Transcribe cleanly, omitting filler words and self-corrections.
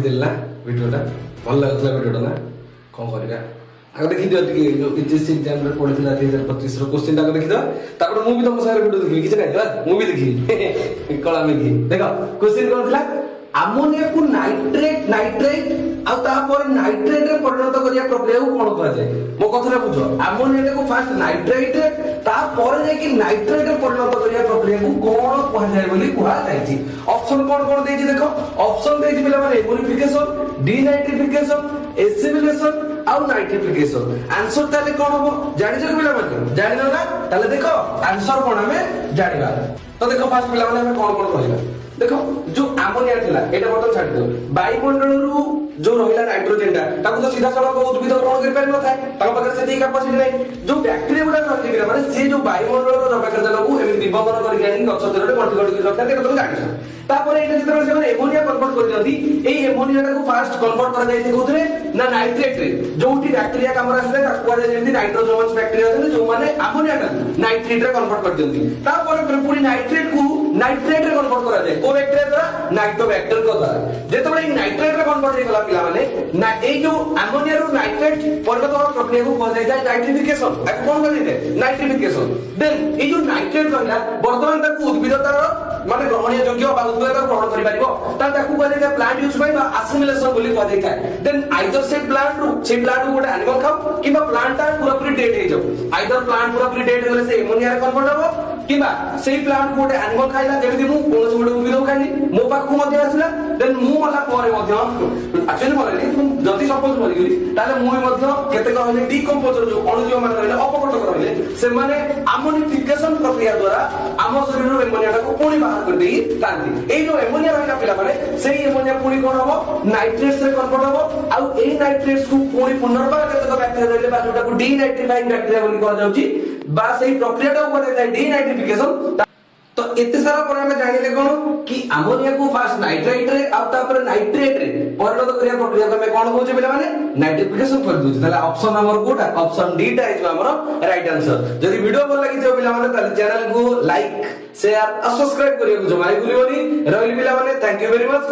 ଦେଖିଦେଲି ନା ଭିଡ଼ିଓଟା ଭଲ ଲାଗୁଥିଲା ଭିଡ଼ିଓଟା ନା କ'ଣ କରିବା ଆଗ ଦେଖିଦିଅ ଟିକେ ଯୋଉ ପିଜିଏସସି ଏକ୍ଜାମରେ ପଡ଼ିଥିଲା 2025ର କ୍ୱେଶ୍ଚିନ୍ ଆଗ ଦେଖିଦିଅ ତାପରେ ମୁଁ ବି ତମ ସାଙ୍ଗରେ ଭିଡ଼ିଓ ଦେଖିବି କିଛି ନାହିଁ ହେଲା ମୁଁ ବି ଦେଖିବି କଳା ମେଘି ଦେଖ କ୍ୱେଶ୍ଚିନ୍ କ'ଣ ଥିଲା ଆମୋନିଆକୁ ନାଇଟ୍ରେଟ୍ ଆଉ ତାପରେ ନାଇଟ୍ରେଟରେ ପରିଣତ କରିବା ପ୍ରକ୍ରିୟାକୁ କ'ଣ କୁହାଯାଏ ମୋ କଥାଟା ବୁଝ ଆମୋନିଆକୁ ଫାଷ୍ଟ ନାଇଟ୍ରେଟ୍ ତାପରେ ଯାଇକି ନାଇଟ୍ରେଟରେ ପରିଣତ କରିବା ପ୍ରକ୍ରିୟାକୁ କ'ଣ କୁହାଯାଏ ବୋଲି କୁହାଯାଇଛି ଅପସନ କ'ଣ ଦେଇଛି ଦେଖ ଅପସନ ଦେଇଛି ପିଲାମାନେ ଏମୋନିଫିକେସନ ଡିନାଇଟ୍ରିଫିକେସନ ଏସିମିଲେସନ ଆଉ ନାଇଟ୍ରିଫିକେସନ ଆନ୍ସର ତାହେଲେ କ'ଣ ହବ ଜାଣିଛ କି ପିଲାମାନେ ଜାଣିନ ନା ତାହେଲେ ଦେଖ ଆନ୍ସର କ'ଣ ଆମେ ଜାଣିବା ତ ଦେଖ ଫାଷ୍ଟ ପିଲାମାନେ ଆମେ କ'ଣ କହିବା देखो जो आमोनिया थिला एटा बटन छाड़ दो वायुमंडल रु जो रहिला नाइट्रोजन ता तो सीधा सड़क उद्भिद ग्रहण कर पारि नथाय ताको पाकर सेती कैपेसिटी नै जो बैक्टीरिया गुडा रहथि बिना माने से जो वायुमंडल रो जबकर्जन को एमि विभंगन करके आनि गछ जरडे मल्टी रखता देखो तुम जानिछ तापर एटा जेतबे से एमोनिया कन्वर्ट कर दियंती एई एमोनिया को फास्ट कन्वर्ट कर जायति कोथरे ना नाइट्रेट रे जोठी बैक्टीरिया कामरा आसले ताको आ जेमति नाइट्रोजोमस बैक्टीरिया अछन जो माने अमोनिया का नाइट्रेट रे कन्वर्ट कर दियंती तापर पूरी नाइट्रेट को नाइट्रेट रे कन्वर्ट करा जाय को बैक्टीरिया द्वारा नाइट्रोबैक्टर को द्वारा जेतबे ई नाइट्रेट रे कन्वर्ट हेला पिला माने ना ए जो अमोनिया रो नाइट्रेट परिणत होवा प्रक्रिया को कहल जाय नाइट्रिफिकेशन आ कोन कहल जाय नाइट्रिफिकेशन देन ए जो नाइट्रेट रहला वर्तमान ताको उद्भिदतार माने ग्रहणीय योग्य बा उद्भिद ग्रहण करि परिबो ता ताको कहल जाय प्लांट यूज बाय असिमिलेशन बोली कहल जाय देन आइदर से प्लांट को गोटे एनिमल खाओ किबा प्लांट ता पूरा पूरी डेड हे जाऊ आइदर प्लांट पूरा पूरी डेड होले से एमोनिया रे कन्वर्ट हो किबा सेही प्लांट को गोटे एनिमल खाइला जेमिति मु कोन गोटे उद्भिद खाइली मो पाखु मध्ये आसिला देन मु मला परे मध्ये एक्चुअली मला नहीं जति सपोज मरि गेली ताले मु मध्ये केते कहले डिकम्पोजर जो अणुजीव माने रहले अपघटक रहले से माने अमोनिफिकेशन प्रक्रिया द्वारा आम शरीर रो एमोनिया को पुणी बाहर कर देई तांती ए जो एमोनिया रहला पिला माने सेही एमोनिया पुणी कोन हबो नाइट्रेट्स रे कन्वर्ट हबो आउ ए नाइट्रेट्स को पुणी पुनर्बार केते बैक्टीरिया रहले बा जोटा को डीनाइट्रिफाइंग बैक्टीरिया बोली कहल जाउची बा सेही प्रक्रिया टा ऊपर जाय डीनाइट्रिफिकेशन तो एते सारा पर हमें जानिले कोन कि अमोनिया को फास्ट नाइट्रेट रे आ तापर नाइट्रेट रे परिणत करिया प्रक्रिया को हमें कोन होचे बेले माने नाइट्रिफिकेशन कर दोछ ताले ऑप्शन नंबर कोटा ऑप्शन डी टा इज हमर राइट आंसर जदी वीडियो भल लागि जो बेले माने ताले चैनल को लाइक शेयर और सब्सक्राइब करियो जो माने भूलिबोनी रहिल बेले माने थैंक यू वेरी मच।